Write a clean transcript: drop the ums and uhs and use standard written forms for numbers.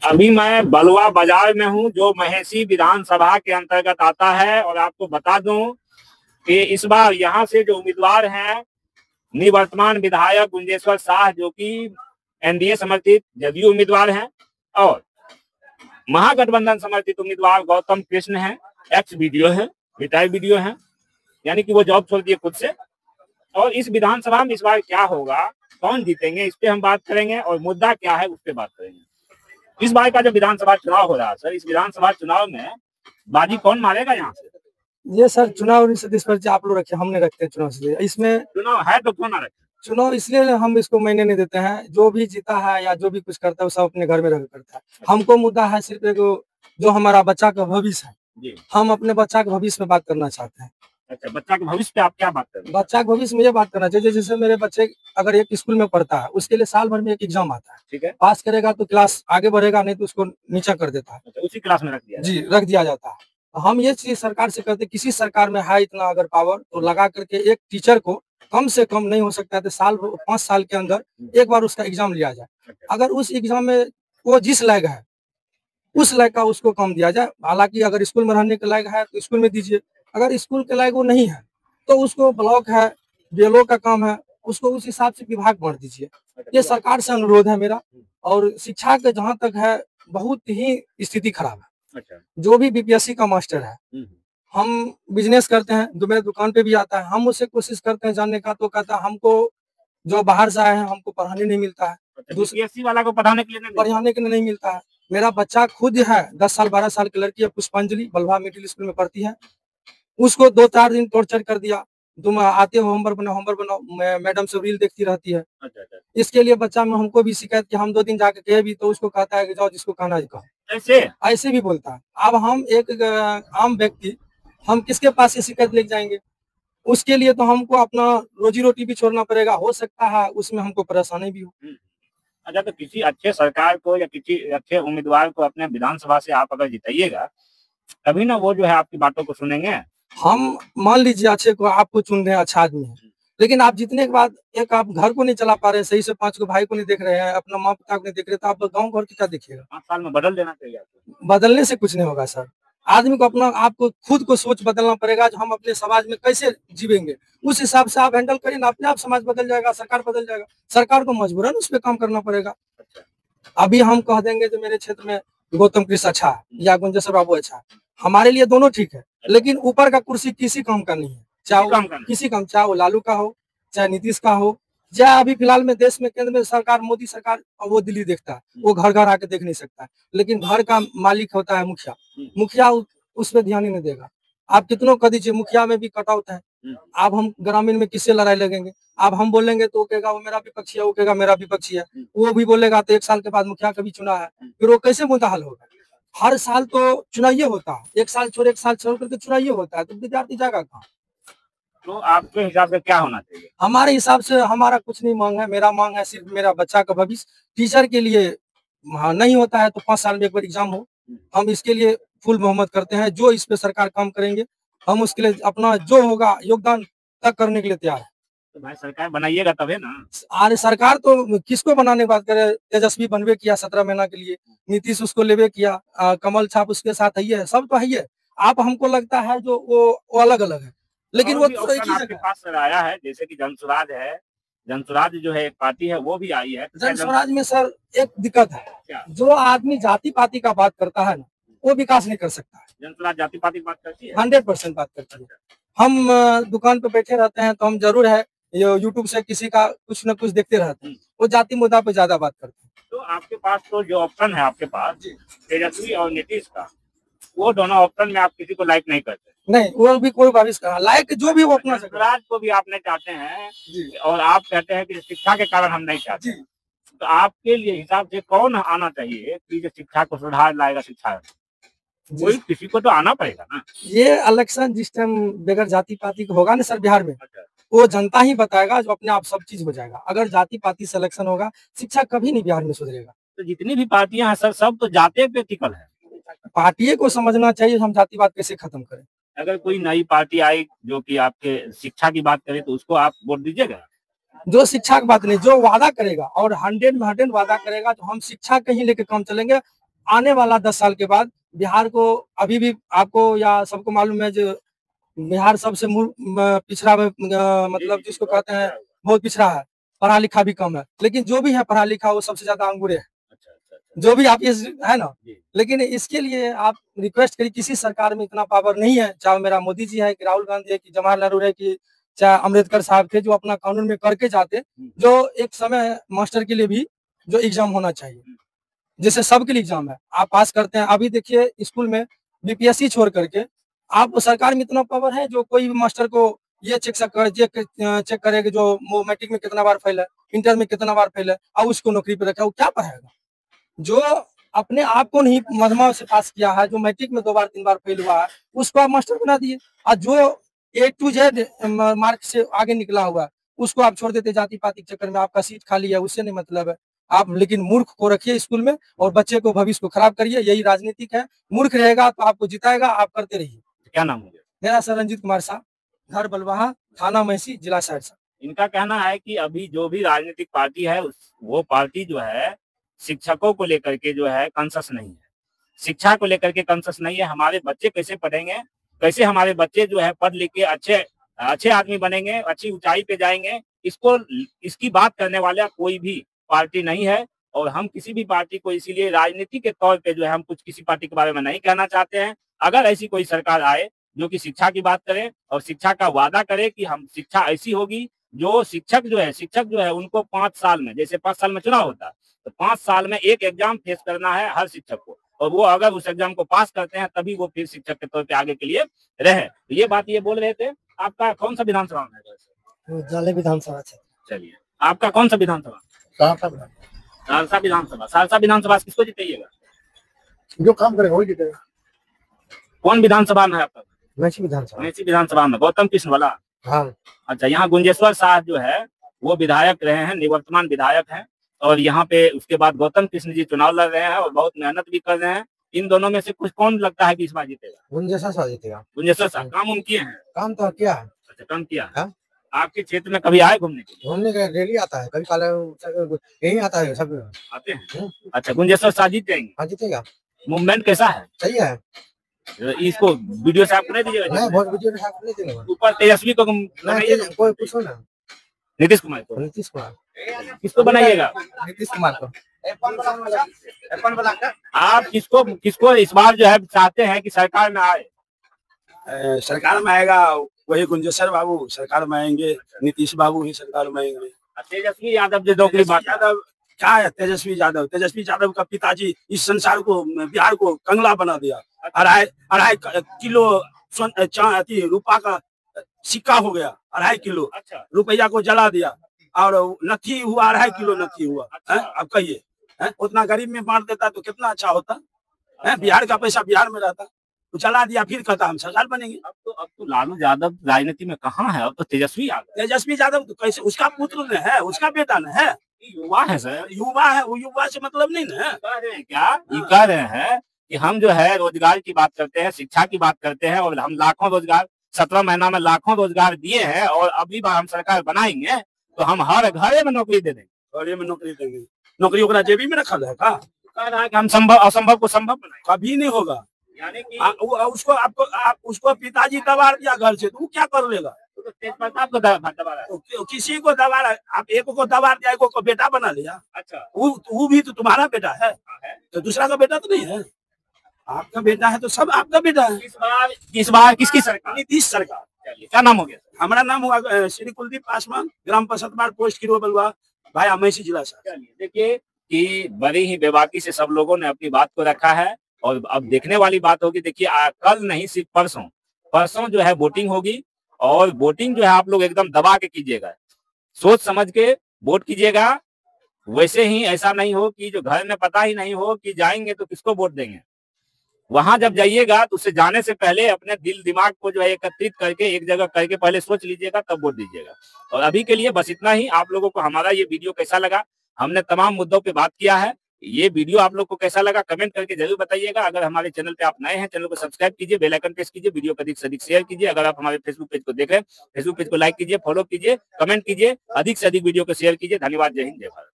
अभी मैं बलुआ बाजार में हूं, जो महेसी विधानसभा के अंतर्गत आता है। और आपको बता दूं कि इस बार यहां से जो उम्मीदवार हैं, निवर्तमान विधायक गुंजेश्वर शाह, जो कि एनडीए समर्थित जदयू उम्मीदवार हैं, और महागठबंधन समर्थित उम्मीदवार गौतम कृष्ण हैं। एक्स वीडियो है, रिटायर्ड वीडियो है, यानी कि वो जॉब छोड़ दिए खुद से। और इस विधानसभा में इस बार क्या होगा, कौन जीतेंगे, इस पे हम बात करेंगे, और मुद्दा क्या है उस पे बात करेंगे। इस बार का जो विधानसभा चुनाव हो रहा है सर, इस विधानसभा चुनाव में बाजी कौन मारेगा यहाँ से? ये सर चुनाव प्रतिस्पर्धी आप लोग रखे, हमने रखते हैं चुनाव से। इसमें चुनाव है तो क्यों ना रखे? चुनाव इसलिए हम इसको मायने नहीं देते हैं। जो भी जीता है या जो भी कुछ करता है वो सब अपने घर में रह करता है। हमको मुद्दा है सिर्फ एक जो हमारा बच्चा का भविष्य है जी। हम अपने बच्चा के भविष्य में बात करना चाहते हैं। अच्छा, बच्चा के भविष्य पे आप क्या बात करें? बच्चा के भविष्य में ये बात करना चाहिए, जैसे मेरे बच्चे अगर एक स्कूल में पढ़ता है, उसके लिए साल भर में एक एग्जाम आता है, ठीक है। पास करेगा तो क्लास आगे बढ़ेगा, नहीं तो उसको नीचा कर देता है। अच्छा, उसी क्लास में रख दिया जी, रख दिया जाता है। हम ये चीज सरकार से कहते हैं, किसी सरकार में है इतना अगर पावर तो लगा करके एक टीचर को कम से कम नहीं हो सकता है तो 5 साल के अंदर एक बार उसका एग्जाम लिया जाए। अगर उस एग्जाम में वो जिस लायक है उस लायक का उसको कम दिया जाए। हालांकि अगर स्कूल में रहने के लायक है तो स्कूल में दीजिए, अगर स्कूल के लायक वो नहीं है तो उसको ब्लॉक है, बीएलओ का काम है, उसको उस हिसाब से विभाग बांट दीजिए। ये सरकार से अनुरोध है मेरा। और शिक्षा के जहाँ तक है बहुत ही स्थिति खराब है। जो भी बीपीएससी का मास्टर है, हम बिजनेस करते हैं, जो मेरे दुकान पे भी आता है, हम उससे कोशिश करते हैं जानने का, तो कहता है हमको जो बाहर से आए हैं हमको पढ़ाने नहीं मिलता है। बीपीएससी वाला को पढ़ाने के लिए नहीं मिलता है। मेरा बच्चा खुद है 10 साल 12 साल की लड़की है, पुष्पांजलि, बलवा मिडिल स्कूल में पढ़ती है। उसको 2-4 दिन टॉर्चर कर दिया, तुम आते हो होमवर्क बनाओ, मैडम सब रील देखती रहती है। इसके लिए बच्चा में हमको भी शिकायत कि हम 2 दिन जाके कहे भी तो उसको कहता है कि जाओ जिसको कहना है कहो। ऐसे भी बोलता है। अब हम एक आम व्यक्ति हम किसके पास ये शिकायत लेके जाएंगे? उसके लिए तो हमको अपना रोजी रोटी भी छोड़ना पड़ेगा, हो सकता है उसमें हमको परेशानी भी हो। अच्छा, तो किसी अच्छे सरकार को या किसी अच्छे उम्मीदवार को अपने विधानसभा से आप अगर जिताइएगा, तभी ना वो जो है आपकी बातों को सुनेंगे। हम मान लीजिए अच्छे को आपको चुन रहे हैं, अच्छा आदमी है, लेकिन आप जीतने के बाद एक आप घर को नहीं चला पा रहे हैं सही से, 5 को भाई को नहीं देख रहे हैं, अपना माँ पिता को नहीं देख रहे, तो आप गाँव घर की क्या देखिएगा? 5 साल में बदल देना चाहिए आपको। बदलने से कुछ नहीं होगा सर। आदमी को अपना आपको खुद को सोच बदलना पड़ेगा, जो हम अपने समाज में कैसे जीवेंगे उस हिसाब से आप हैंडल करिए ना, अपने आप समाज बदल जाएगा, सरकार बदल जाएगा। सरकार को मजबूरन उस पर काम करना पड़ेगा। अभी हम कह देंगे जो मेरे क्षेत्र में गौतम कृष्ण अच्छा है या गुंजेश्वर बाबू अच्छा है, हमारे लिए दोनों ठीक है, लेकिन ऊपर का कुर्सी किसी काम का नहीं है। चाहे किसी काम, चाहे वो लालू का हो, चाहे नीतीश का हो, चाहे अभी फिलहाल में देश में केंद्र में सरकार मोदी सरकार, वो दिल्ली देखता है, वो घर घर आके देख नहीं सकता है। लेकिन घर का मालिक होता है मुखिया, मुखिया उस पर ध्यान ही नहीं देगा। आप कितनों कह दीजिए, मुखिया में भी कटआउट है। अब हम ग्रामीण में किससे लड़ाई लगेंगे? अब हम बोलेंगे तो वो कहेगा वो मेरा विपक्षी है, वो कहेगा मेरा विपक्षी है, वो भी बोलेगा तो 1 साल के बाद मुखिया कभी चुना है, फिर वो कैसे मुद्दा हल होगा? हर साल तो चुनाव होता है, 1 साल छोड़ 1 साल छोड़ करके चुनाव होता है, तो विद्यार्थी जाएगा कहाँ? तो आपके हिसाब से क्या होना चाहिए? हमारे हिसाब से हमारा कुछ नहीं मांग है, मेरा मांग है सिर्फ मेरा बच्चा का भविष्य। टीचर के लिए नहीं होता है तो 5 साल में एक बार एग्जाम हो, हम इसके लिए फुल मोहम्मत करते हैं। जो इस पे सरकार काम करेंगे हम उसके लिए अपना जो होगा योगदान तक करने के लिए तैयार है। तो भाई सरकार बनाइएगा तभी ना। अरे सरकार तो किसको बनाने की बात करे, तेजस्वी बनवे किया 17 महीना के लिए, नीतीश उसको लेवे किया, कमल छाप उसके साथ है, सब तो है। आप हमको लगता है जो वो अलग अलग है, लेकिन वो तो एक ही आपके पास सर आया है, जैसे कि जनसुराज है, जनसुराज जो है एक पार्टी है वो भी आई है। जनसुराज में सर एक दिक्कत है, जो आदमी जाति पाति का बात करता है ना वो विकास नहीं कर सकता है। जनसुराज जाति पाति की बात करती है, 100% बात करती है। हम दुकान पे बैठे रहते हैं तो हम जरूर है यूट्यूब से किसी का कुछ न कुछ देखते रहते हैं, वो जाति मुद्दा पे ज्यादा बात करते हैं। तो आपके पास तो जो ऑप्शन है आपके पास तेजस्वी और नीतीश का, वो दोनों ऑप्शन में आप किसी को लाइक नहीं करते? नहीं, वो भी कोई भविष्य का लाइक जो भी वो अपना स्वराज को भी आप नहीं चाहते हैं और आप कहते हैं कि शिक्षा के कारण हम नहीं चाहते। तो आपके लिए हिसाब से कौन आना चाहिए कि जो शिक्षा को सुधार लाएगा? शिक्षा कोई किसी को तो आना पड़ेगा ना। ये इलेक्शन जिस टाइम बगैर जाति पाति का होगा ना सर बिहार में, वो जनता ही बताएगा, जो अपने आप सब चीज हो जाएगा। अगर जाति पाति से इलेक्शन होगा, शिक्षा कभी नहीं बिहार में सुधरेगा। तो जितनी भी पार्टियां हैं सर, सब तो जाति पे टिकल है। पार्टी को समझना चाहिए हम जातिवाद कैसे खत्म करें। अगर कोई नई पार्टी आई जो कि आपके शिक्षा की बात करे तो उसको आप वोट दीजिएगा? जो शिक्षा की बात नहीं, जो वादा करेगा और 100 में 100 वादा करेगा, तो हम शिक्षा कहीं लेके काम चलेंगे। आने वाला 10 साल के बाद बिहार को, अभी भी आपको या सबको मालूम है जो बिहार सबसे पिछड़ा मतलब जिसको कहते हैं बहुत पिछड़ा है, पढ़ा लिखा भी कम है, लेकिन जो भी है पढ़ा लिखा वो सबसे ज्यादा अंगूरे है। जो भी आप ये है ना, लेकिन इसके लिए आप रिक्वेस्ट करिए, किसी सरकार में इतना पावर नहीं है, चाहे मेरा मोदी जी है कि राहुल गांधी है कि जवाहरलाल नेहरू है कि चाहे अम्बेडकर साहब थे, जो अपना कानून में करके जाते, जो एक समय मास्टर के लिए भी जो एग्जाम होना चाहिए, जैसे सबके लिए एग्जाम है, आप पास करते हैं। अभी देखिए स्कूल में बीपीएससी छोड़ करके आप सरकार में इतना पावर है, जो कोई भी मास्टर को ये चेक करेगा जो मैट्रिक में कितना बार फेल है, इंटर में कितना बार फेल है, और उसको नौकरी पे रखा, वो क्या पढ़ाएगा? जो अपने आप को नहीं मजमा से पास किया है, जो मैट्रिक में 2 बार 3 बार फेल हुआ है, उसको आप मास्टर बना दिए, और जो A to Z मार्क से आगे निकला हुआ है उसको आप छोड़ देते जाति पाति के चक्कर में। आपका सीट खाली है उससे नहीं मतलब है आप, लेकिन मूर्ख को रखिए स्कूल में और बच्चे को भविष्य को खराब करिए, यही राजनीतिक है। मूर्ख रहेगा तो आपको जिताएगा, आप करते रहिए। क्या नाम हो गया? मेरा सर रंजीत कुमार शाह, घर बलवाहा, थाना मैसी, जिला सहरसा। इनका कहना है कि अभी जो भी राजनीतिक पार्टी है वो पार्टी जो है शिक्षकों को लेकर के जो है कंसस नहीं है, शिक्षा को लेकर के कंसस नहीं है। हमारे बच्चे कैसे पढ़ेंगे, कैसे हमारे बच्चे जो है पढ़ लिख के अच्छे आदमी बनेंगे, अच्छी ऊंचाई पे जाएंगे, इसकी बात करने वाला कोई भी पार्टी नहीं है। और हम किसी भी पार्टी को इसीलिए राजनीति के तौर पे जो है हम कुछ किसी पार्टी के बारे में नहीं कहना चाहते हैं। अगर ऐसी कोई सरकार आए जो कि शिक्षा की बात करे और शिक्षा का वादा करे कि हम शिक्षा ऐसी होगी जो शिक्षक जो है उनको 5 साल में, जैसे 5 साल में चुनाव होता है तो 5 साल में एक एग्जाम फेस करना है हर शिक्षक को, और वो अगर उस एग्जाम को पास करते हैं तभी वो फिर शिक्षक के तौर पे आगे के लिए रहे। तो ये बात ये बोल रहे थे। आपका कौन सा विधानसभा है? जाले विधानसभा। चलिए, आपका कौन सा विधानसभा? सहरसा विधानसभा। सहरसा विधानसभा किसको जिताइएगा? जो काम करेगा वही जीतेगा। कौन विधानसभा में है आपका? मैसी विधानसभा। मैसी विधानसभा में गौतम कृष्ण वाला। हाँ। अच्छा, यहाँ गुंजेश्वर साहब जो है वो विधायक रहे हैं, निवर्तमान विधायक हैं, और यहाँ पे उसके बाद गौतम कृष्ण जी चुनाव लड़ रहे हैं और बहुत मेहनत भी कर रहे हैं। इन दोनों में से कुछ कौन लगता है कि इस बार जीतेगा? गुंजेश्वर साहब जीतेगा। गुंजेश्वर साहब काम उन किए हैं? काम तो किया है। अच्छा, काम किया है। हाँ? आपके क्षेत्र में कभी आए घूमने के लिए? घूमने का डेली आता है, कभी काले यही आता है, सब आते हैं। अच्छा, गुंजेश्वर साहब जीत जाएंगे? हाँ जीतेगा। मूवमेंट कैसा है? सही है। इसको वीडियो से आपको नहीं दीजिएगा? नहीं, बहुत वीडियो से आपको नहीं देंगे। ऊपर तेजस्वी को कोई पूछो ना। नीतीश कुमार को। नीतीश कुमार किसको बनाइएगा? नीतीश कुमार को। आप किसको इस बार जो है चाहते हैं कि सरकार में आए? सरकार में आएगा वही गुंजेश्वर बाबू सरकार में आएंगे, नीतीश बाबू ही सरकार में आएंगे। तेजस्वी यादव जो नौकरी बात यादव क्या है? तेजस्वी यादव का पिताजी इस संसार को, बिहार को कंगला बना दिया। 2.5 किलो रुपया का सिक्का हो गया, 2.5 किलो रुपया को जला दिया, और नथी हुआ, 2.5 किलो नथी हुआ। अब कहिए उतना गरीब में बांट देता तो कितना अच्छा होता है। बिहार का पैसा बिहार में रहता, तो जला दिया, फिर कहता हम सरकार बनेंगे। अब तो लालू यादव राजनीति में कहाँ है? अब तो तेजस्वी यादव तो कैसे, उसका पुत्र न है, उसका बेटा न है, युवा है सर, युवा है, वो युवा से मतलब नहीं ना। कह रहे हैं क्या? ये कह रहे हैं कि हम जो है रोजगार की बात करते हैं, शिक्षा की बात करते हैं, और हम लाखों रोजगार 17 महीना में लाखों रोजगार दिए हैं, और अभी बार हम सरकार बनाएंगे तो हम हर घरे में नौकरी दे देंगे। घरे में नौकरी देंगे। नौकरी ओकरा जेबी में रखा है का? कह रहा है कि हम असंभव को संभव बनाएंगे। कभी नहीं होगा। यानी कि उसको पिताजी दबा दिया घर से, तो वो क्या कर लेगा? तो तेज प्रताप को दबा रहा है। किसी को दबा रहा, आप एक को दबा दिया, एक को बेटा बना लिया। अच्छा, वो भी तो तुम्हारा बेटा है, तो दूसरा का बेटा तो नहीं है। आपका बेटा है तो सब आपका बेटा है। इस बार किसकी सरकार? नीतीश सरकार। क्या नाम हो गया? हमारा नाम हुआ श्री कुलदीप पासवान, ग्राम पंचायत पोस्ट किरो बलुआ, भाई मैसी जिला से। देखिए कि बड़ी ही बेबाकी से सब लोगों ने अपनी बात को रखा है, और अब देखने वाली बात होगी। देखिए कल नहीं, सिर्फ परसों जो है वोटिंग होगी, और वोटिंग जो है आप लोग एकदम दबा के कीजिएगा, सोच समझ के वोट कीजिएगा। वैसे ही ऐसा नहीं हो कि जो घर में पता ही नहीं हो कि जाएंगे तो किसको वोट देंगे। वहां जब जाइएगा तो उससे जाने से पहले अपने दिल दिमाग को जो है एकत्रित करके एक जगह करके पहले सोच लीजिएगा, तब वोट दीजिएगा। और अभी के लिए बस इतना ही। आप लोगों को हमारा ये वीडियो कैसा लगा? हमने तमाम मुद्दों पे बात किया है। ये वीडियो आप लोग को कैसा लगा कमेंट करके जरूर बताइएगा। अगर हमारे चैनल पे आप नए हैं, चैनल को सब्सक्राइब कीजिए, बेल आइकन प्रेस कीजिए, वीडियो को अधिक से अधिक शेयर कीजिए। अगर आप हमारे फेसबुक पेज को देख रहे हैं, फेसबुक पेज को लाइक कीजिए, फॉलो कीजिए, कमेंट कीजिए, अधिक से अधिक वीडियो को शेयर कीजिए। धन्यवाद। जय हिंद, जय भारत।